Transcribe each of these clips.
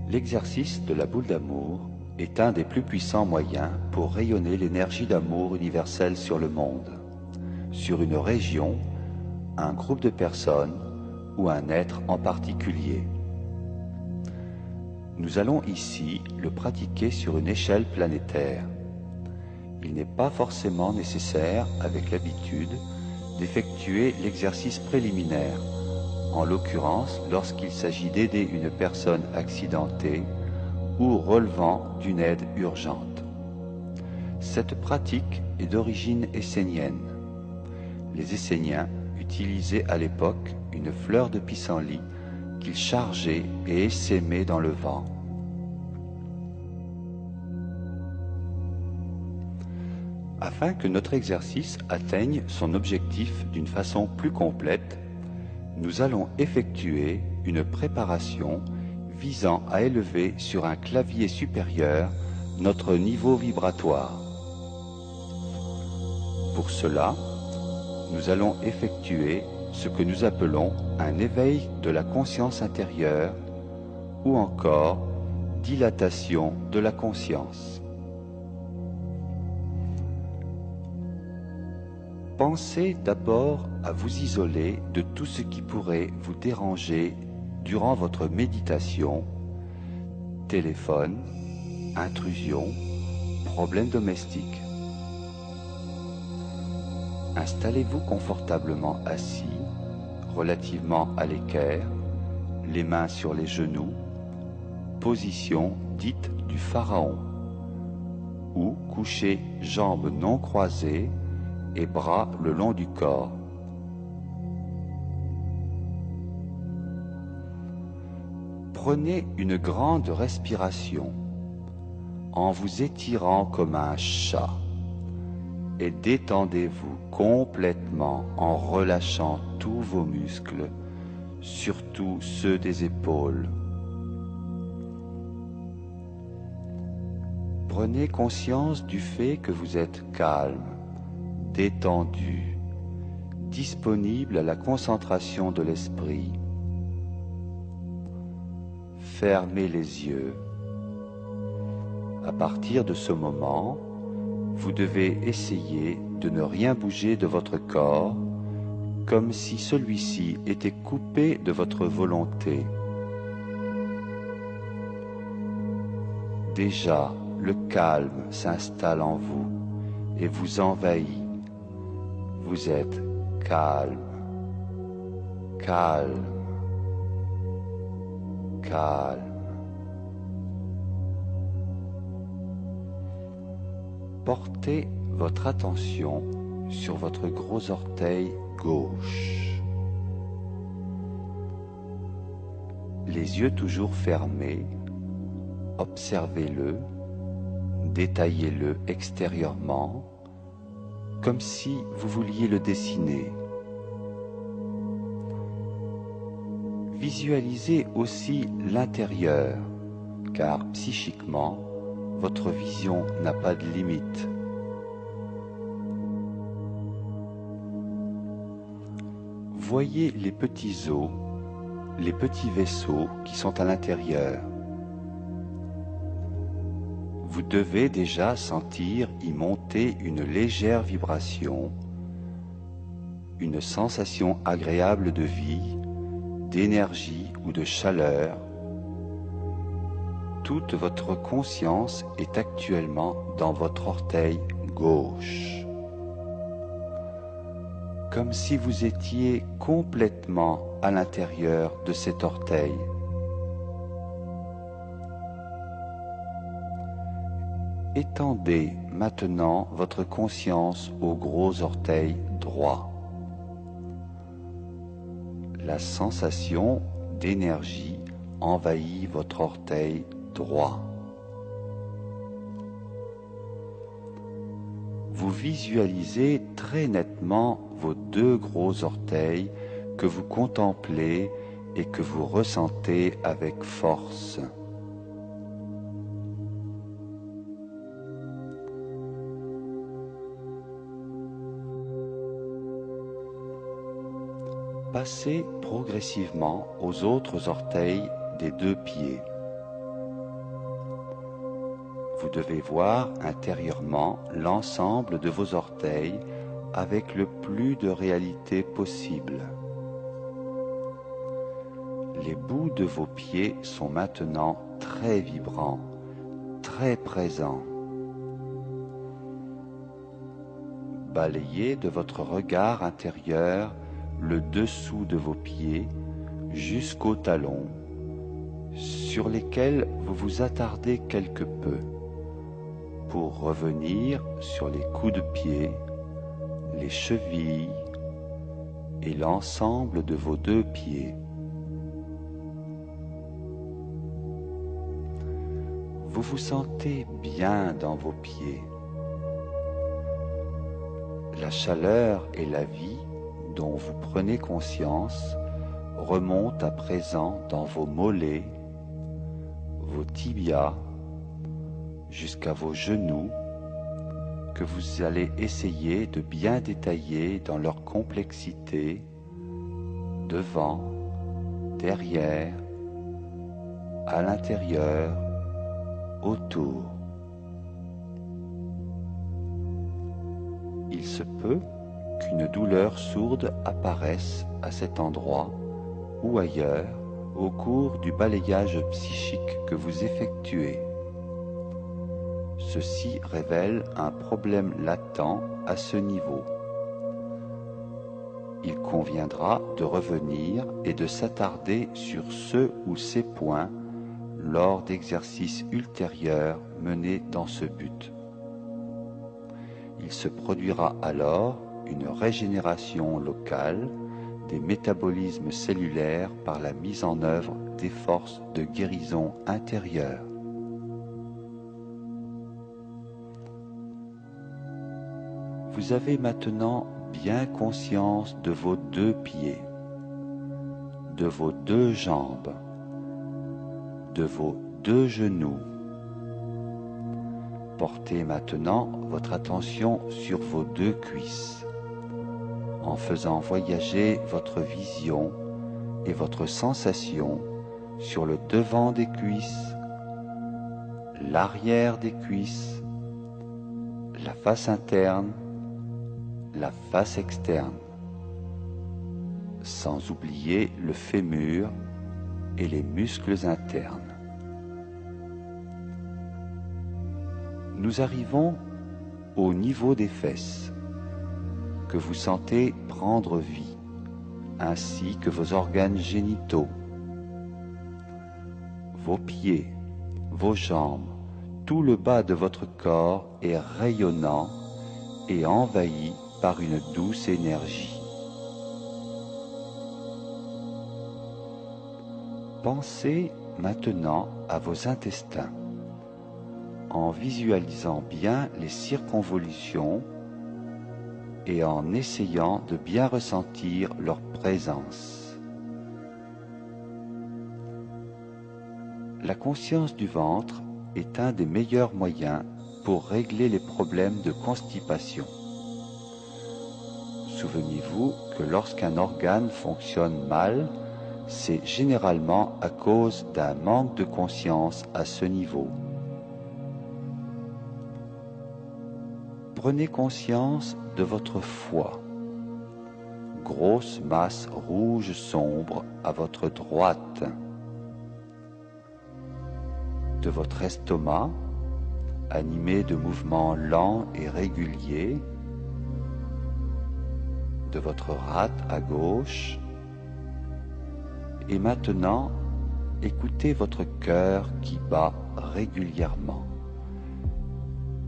L'exercice de la boule d'amour est un des plus puissants moyens pour rayonner l'énergie d'amour universelle sur le monde, sur une région, un groupe de personnes ou un être en particulier. Nous allons ici le pratiquer sur une échelle planétaire. Il n'est pas forcément nécessaire, avec l'habitude, d'effectuer l'exercice préliminaire, en l'occurrence lorsqu'il s'agit d'aider une personne accidentée ou relevant d'une aide urgente. Cette pratique est d'origine essénienne. Les Esséniens utilisaient à l'époque une fleur de pissenlit qu'ils chargeaient et essaimaient dans le vent. Afin que notre exercice atteigne son objectif d'une façon plus complète, nous allons effectuer une préparation visant à élever sur un clavier supérieur notre niveau vibratoire. Pour cela, nous allons effectuer ce que nous appelons un éveil de la conscience intérieure ou encore dilatation de la conscience. Pensez d'abord à vous isoler de tout ce qui pourrait vous déranger durant votre méditation, téléphone, intrusion, problèmes domestiques. Installez-vous confortablement assis, relativement à l'équerre, les mains sur les genoux, position dite du pharaon, ou couché jambes non croisées et bras le long du corps. Prenez une grande respiration en vous étirant comme un chat et détendez-vous complètement en relâchant tous vos muscles, surtout ceux des épaules. Prenez conscience du fait que vous êtes calme, détendu, disponible à la concentration de l'esprit. Fermez les yeux. À partir de ce moment, vous devez essayer de ne rien bouger de votre corps, comme si celui-ci était coupé de votre volonté. Déjà, le calme s'installe en vous et vous envahit. Vous êtes calme, calme, calme. Portez votre attention sur votre gros orteil gauche. Les yeux toujours fermés, observez-le, détaillez-le extérieurement, comme si vous vouliez le dessiner. Visualisez aussi l'intérieur, car psychiquement, votre vision n'a pas de limite. Voyez les petits os, les petits vaisseaux qui sont à l'intérieur. Vous devez déjà sentir y monter une légère vibration, une sensation agréable de vie, d'énergie ou de chaleur. Toute votre conscience est actuellement dans votre orteil gauche, comme si vous étiez complètement à l'intérieur de cet orteil. Étendez maintenant votre conscience au gros orteil droit. La sensation d'énergie envahit votre orteil droit. Vous visualisez très nettement vos deux gros orteils que vous contemplez et que vous ressentez avec force. Passez progressivement aux autres orteils des deux pieds. Vous devez voir intérieurement l'ensemble de vos orteils avec le plus de réalité possible. Les bouts de vos pieds sont maintenant très vibrants, très présents. Balayez de votre regard intérieur le dessous de vos pieds jusqu'aux talons, sur lesquels vous vous attardez quelque peu, pour revenir sur les coups de pied, les chevilles et l'ensemble de vos deux pieds. Vous vous sentez bien dans vos pieds. La chaleur et la vie dont vous prenez conscience remontent à présent dans vos mollets, vos tibias, jusqu'à vos genoux, que vous allez essayer de bien détailler dans leur complexité, devant, derrière, à l'intérieur, autour. Il se peut qu'une douleur sourde apparaisse à cet endroit ou ailleurs au cours du balayage psychique que vous effectuez. Ceci révèle un problème latent à ce niveau. Il conviendra de revenir et de s'attarder sur ce ou ces points lors d'exercices ultérieurs menés dans ce but. Il se produira alors une régénération locale des métabolismes cellulaires par la mise en œuvre des forces de guérison intérieure. Vous avez maintenant bien conscience de vos deux pieds, de vos deux jambes, de vos deux genoux. Portez maintenant votre attention sur vos deux cuisses, en faisant voyager votre vision et votre sensation sur le devant des cuisses, l'arrière des cuisses, la face interne, la face externe, sans oublier le fémur et les muscles internes. Nous arrivons au niveau des fesses, que vous sentez prendre vie, ainsi que vos organes génitaux, vos pieds, vos jambes, tout le bas de votre corps est rayonnant et envahi par une douce énergie. Pensez maintenant à vos intestins, en visualisant bien les circonvolutions et en essayant de bien ressentir leur présence. La conscience du ventre est un des meilleurs moyens pour régler les problèmes de constipation. Souvenez-vous que lorsqu'un organe fonctionne mal, c'est généralement à cause d'un manque de conscience à ce niveau. Prenez conscience de votre foie, grosse masse rouge sombre à votre droite, de votre estomac, animé de mouvements lents et réguliers, de votre rate à gauche, et maintenant, écoutez votre cœur qui bat régulièrement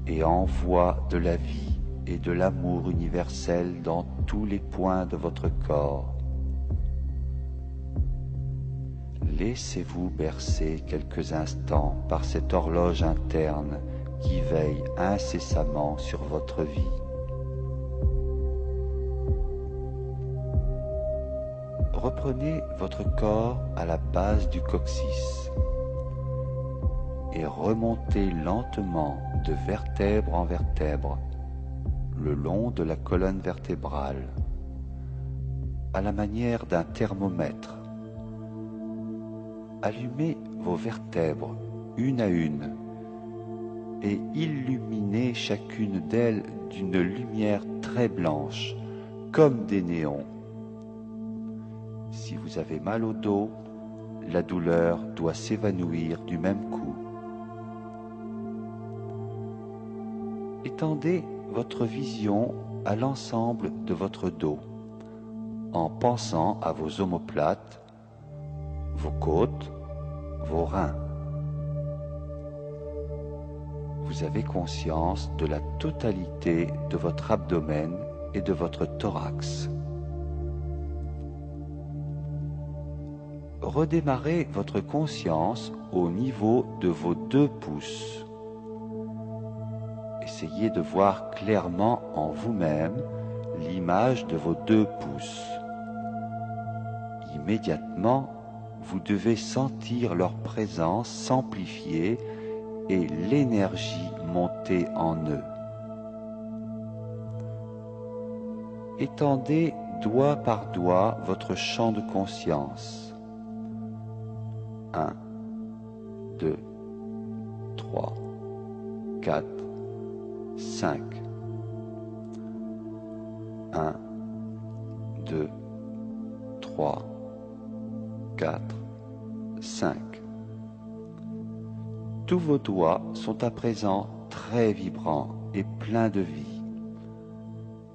et envoie de la vie et de l'amour universel dans tous les points de votre corps. Laissez-vous bercer quelques instants par cette horloge interne qui veille incessamment sur votre vie. Reprenez votre corps à la base du coccyx et remontez lentement de vertèbre en vertèbre le long de la colonne vertébrale à la manière d'un thermomètre. Allumez vos vertèbres une à une et illuminez chacune d'elles d'une lumière très blanche, comme des néons. Si vous avez mal au dos, la douleur doit s'évanouir du même coup. Étendez votre vision à l'ensemble de votre dos, en pensant à vos omoplates, vos côtes, vos reins. Vous avez conscience de la totalité de votre abdomen et de votre thorax. Redémarrez votre conscience au niveau de vos 2 pouces. Essayez de voir clairement en vous-même l'image de vos 2 pouces. Immédiatement, vous devez sentir leur présence s'amplifier et l'énergie monter en eux. Étendez doigt par doigt votre champ de conscience. 1, 2, 3, 4, 5. 1, 2, 3, 4, 5. Tous vos doigts sont à présent très vibrants et pleins de vie.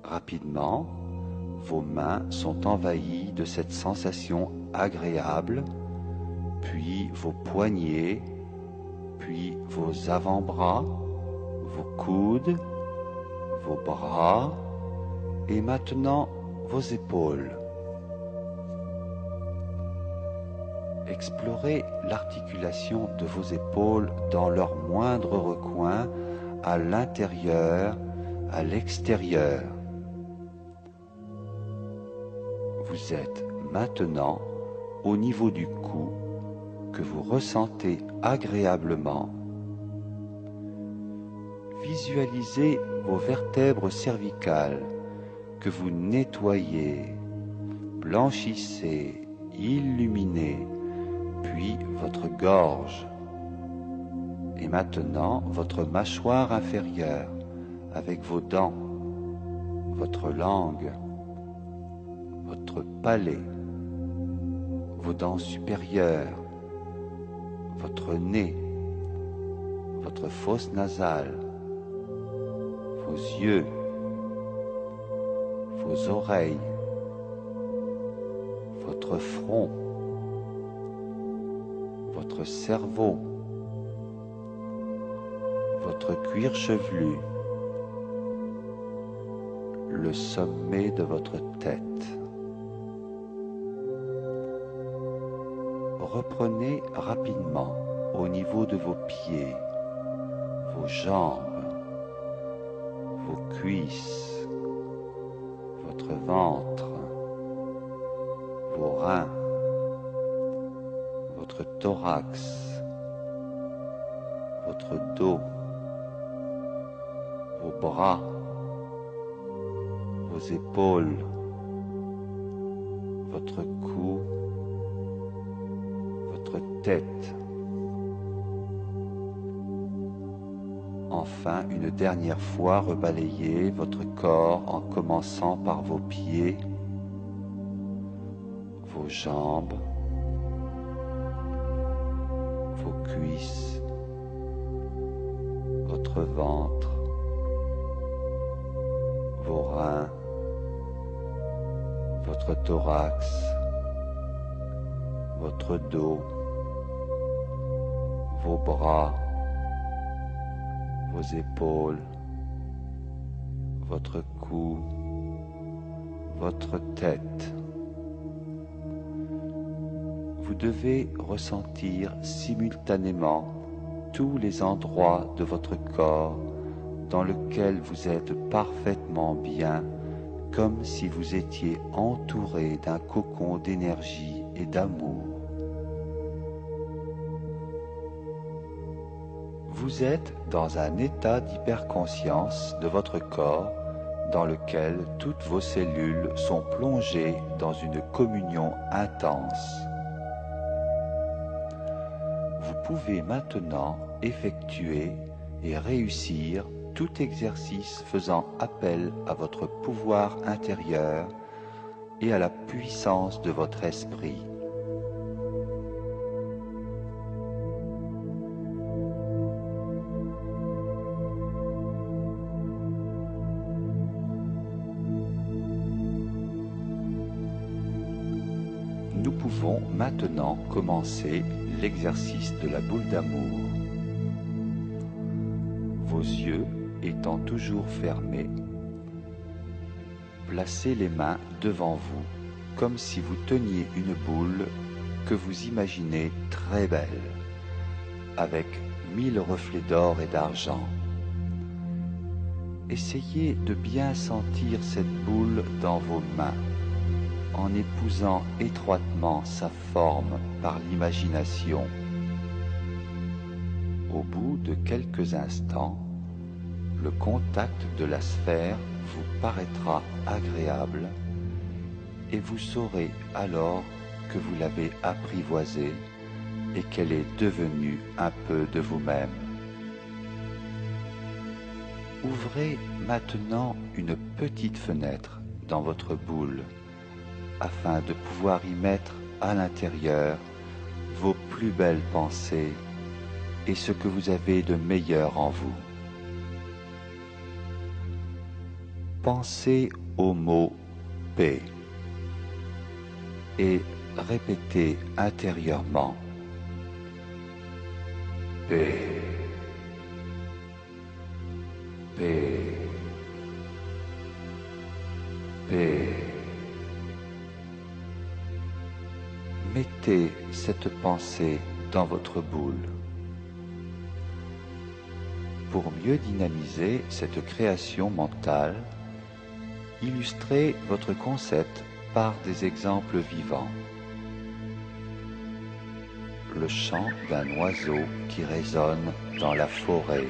Rapidement, vos mains sont envahies de cette sensation agréable, puis vos poignets, puis vos avant-bras, vos coudes, vos bras et maintenant vos épaules. Explorez l'articulation de vos épaules dans leur moindre recoin, à l'intérieur, à l'extérieur. Vous êtes maintenant au niveau du cou que vous ressentez agréablement. Visualisez vos vertèbres cervicales que vous nettoyez, blanchissez, illuminez, puis votre gorge. Et maintenant, votre mâchoire inférieure avec vos dents, votre langue, votre palais, vos dents supérieures, votre nez, votre fosse nasale, vos yeux, vos oreilles, votre front, votre cerveau, votre cuir chevelu, le sommet de votre tête. Reprenez rapidement au niveau de vos pieds, vos jambes, vos cuisses, votre ventre, vos reins, votre thorax, votre dos, vos bras, vos épaules, votre cou, votre tête. Enfin, une dernière fois, rebalayez votre corps en commençant par vos pieds, vos jambes, vos cuisses, votre ventre, vos reins, votre thorax, votre dos, vos bras, vos épaules, votre cou, votre tête. Vous devez ressentir simultanément tous les endroits de votre corps dans lequel vous êtes parfaitement bien, comme si vous étiez entouré d'un cocon d'énergie et d'amour. Vous êtes dans un état d'hyperconscience de votre corps dans lequel toutes vos cellules sont plongées dans une communion intense. Vous pouvez maintenant effectuer et réussir tout exercice faisant appel à votre pouvoir intérieur et à la puissance de votre esprit. Nous pouvons maintenant commencer l'exercice de la boule d'amour. Vos yeux étant toujours fermés, placez les mains devant vous comme si vous teniez une boule que vous imaginez très belle, avec 1000 reflets d'or et d'argent. Essayez de bien sentir cette boule dans vos mains, en épousant étroitement sa forme par l'imagination. Au bout de quelques instants, le contact de la sphère vous paraîtra agréable et vous saurez alors que vous l'avez apprivoisée et qu'elle est devenue un peu de vous-même. Ouvrez maintenant une petite fenêtre dans votre boule afin de pouvoir y mettre à l'intérieur vos plus belles pensées et ce que vous avez de meilleur en vous. Pensez au mot paix et répétez intérieurement paix, paix, paix. Mettez cette pensée dans votre boule. Pour mieux dynamiser cette création mentale, illustrez votre concept par des exemples vivants. Le chant d'un oiseau qui résonne dans la forêt.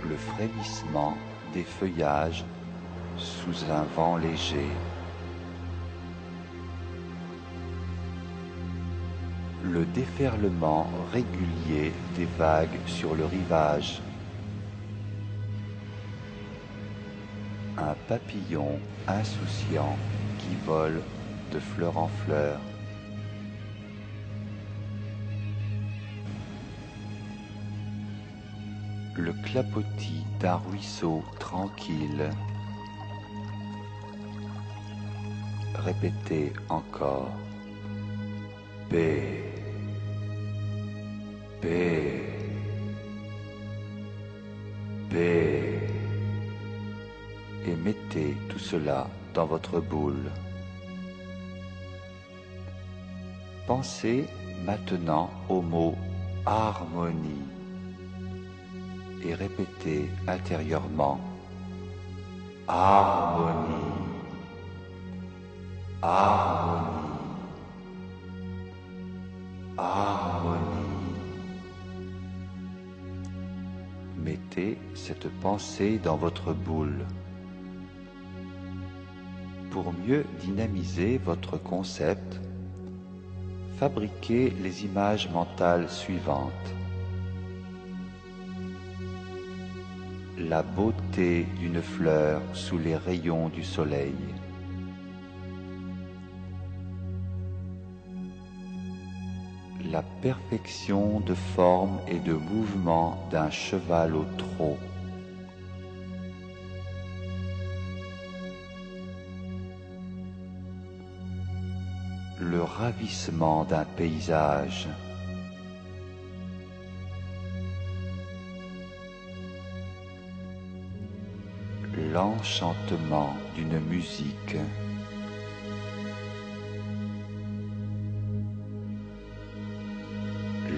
Le frémissement des feuillages sous un vent léger. Le déferlement régulier des vagues sur le rivage. Un papillon insouciant qui vole de fleur en fleur. Le clapotis d'un ruisseau tranquille. Répétez encore. Paix, paix, paix. Et mettez tout cela dans votre boule. Pensez maintenant au mot harmonie et répétez intérieurement harmonie, harmonie, harmonie. Mettez cette pensée dans votre boule. Pour mieux dynamiser votre concept, fabriquez les images mentales suivantes. La beauté d'une fleur sous les rayons du soleil. La perfection de forme et de mouvement d'un cheval au trot. Le ravissement d'un paysage. L'enchantement d'une musique.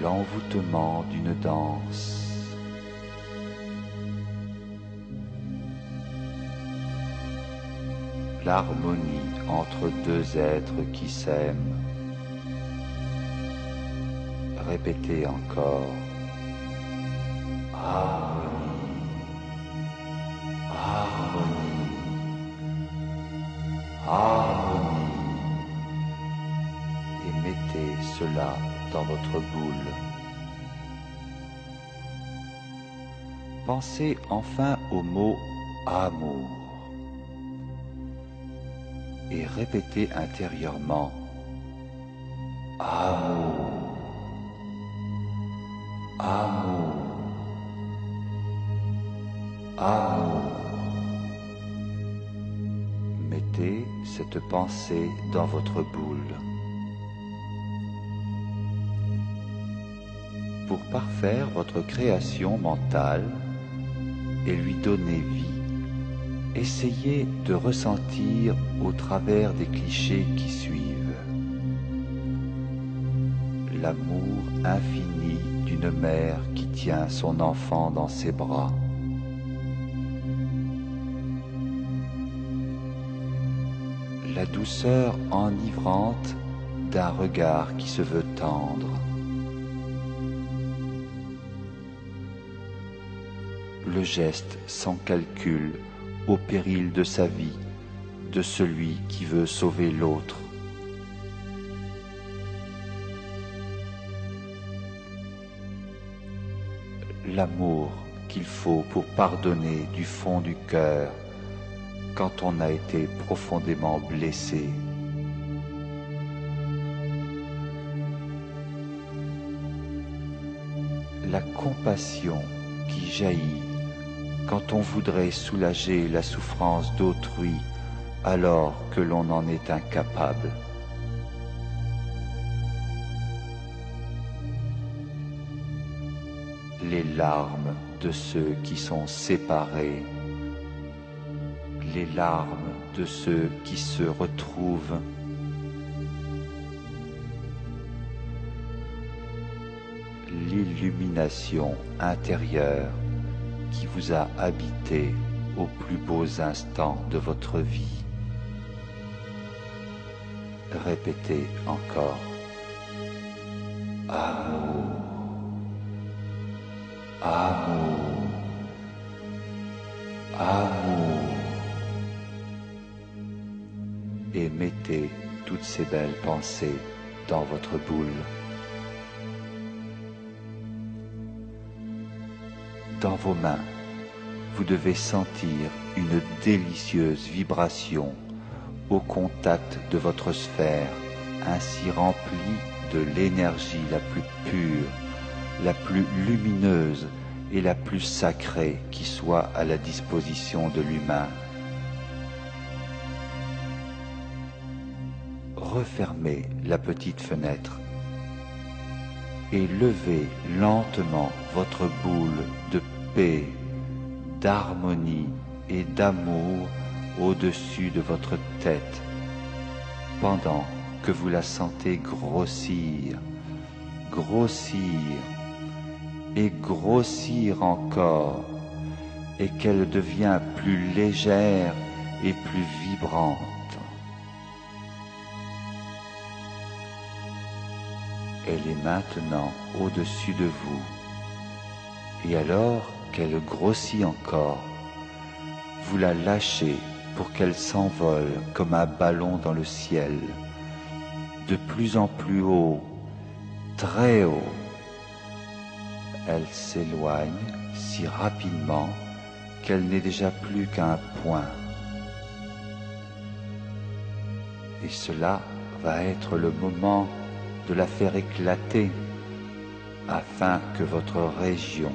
L'envoûtement d'une danse. L'harmonie entre deux êtres qui s'aiment. Répétez encore. Harmonie, harmonie, harmonie. Et mettez cela dans votre boule. Pensez enfin au mot amour et répétez intérieurement amour, amour, amour. Mettez cette pensée dans votre boule. Pour parfaire votre création mentale et lui donner vie, essayez de ressentir au travers des clichés qui suivent l'amour infini d'une mère qui tient son enfant dans ses bras, la douceur enivrante d'un regard qui se veut tendre, le geste sans calcul au péril de sa vie, de celui qui veut sauver l'autre. L'amour qu'il faut pour pardonner du fond du cœur quand on a été profondément blessé. La compassion qui jaillit quand on voudrait soulager la souffrance d'autrui alors que l'on en est incapable. Les larmes de ceux qui sont séparés, les larmes de ceux qui se retrouvent, l'illumination intérieure qui vous a habité aux plus beaux instants de votre vie. Répétez encore amour, amour, amour, et mettez toutes ces belles pensées dans votre boule. Dans vos mains, vous devez sentir une délicieuse vibration au contact de votre sphère, ainsi remplie de l'énergie la plus pure, la plus lumineuse et la plus sacrée qui soit à la disposition de l'humain. Refermez la petite fenêtre et levez lentement votre boule de paix, d'harmonie et d'amour au-dessus de votre tête, pendant que vous la sentez grossir, grossir et grossir encore, et qu'elle devient plus légère et plus vibrante. Elle est maintenant au-dessus de vous. Et alors qu'elle grossit encore, vous la lâchez pour qu'elle s'envole comme un ballon dans le ciel, de plus en plus haut, très haut. Elle s'éloigne si rapidement qu'elle n'est déjà plus qu'un point. Et cela va être le moment de la faire éclater afin que votre région,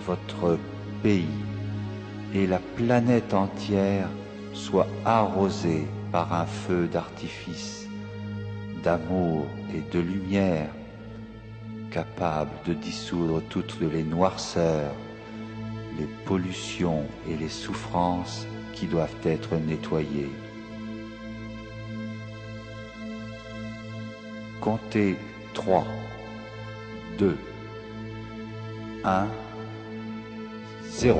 votre pays et la planète entière soient arrosés par un feu d'artifice, d'amour et de lumière, capable de dissoudre toutes les noirceurs, les pollutions et les souffrances qui doivent être nettoyées. Comptez 3, 2, 1, 0.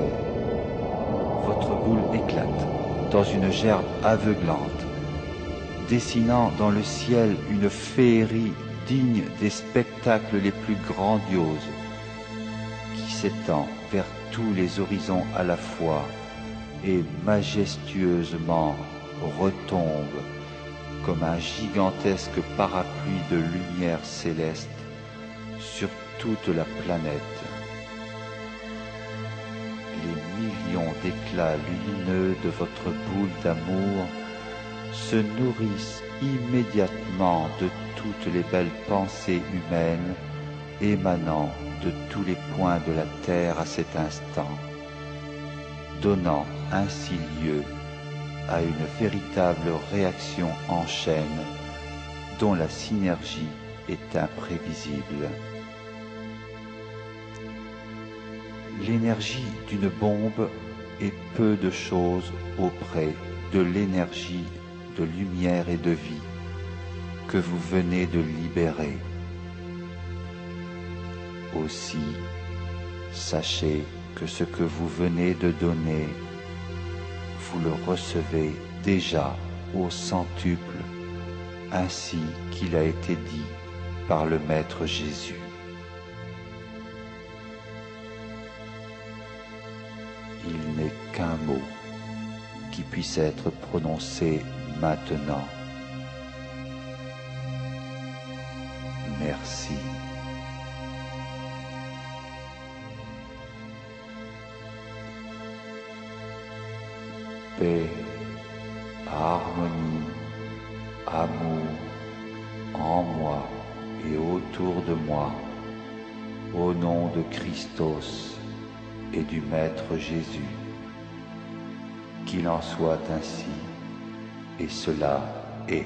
Votre boule éclate dans une gerbe aveuglante, dessinant dans le ciel une féerie digne des spectacles les plus grandioses, qui s'étend vers tous les horizons à la fois et majestueusement retombe comme un gigantesque parapluie de lumière céleste sur toute la planète. millions d'éclats lumineux de votre boule d'amour se nourrissent immédiatement de toutes les belles pensées humaines émanant de tous les points de la terre à cet instant, donnant ainsi lieu à une véritable réaction en chaîne dont la synergie est imprévisible. L'énergie d'une bombe est peu de choses auprès de l'énergie de lumière et de vie que vous venez de libérer. Aussi, sachez que ce que vous venez de donner, vous le recevez déjà au centuple, ainsi qu'il a été dit par le Maître Jésus. Il n'est qu'un mot qui puisse être prononcé maintenant. Merci. Paix, harmonie, amour en moi et autour de moi, au nom de Christos et du Maître Jésus. Qu'il en soit ainsi, et cela est.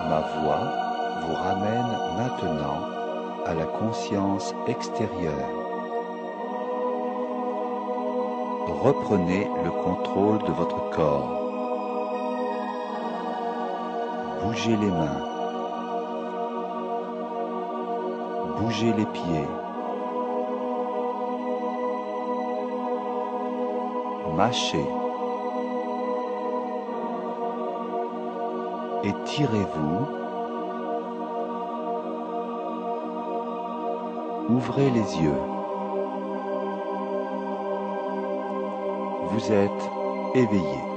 Ma voix vous ramène maintenant à la conscience extérieure. Reprenez le contrôle de votre corps. Bougez les mains. Bougez les pieds. Mâchez. Étirez-vous. Ouvrez les yeux. Vous êtes éveillé.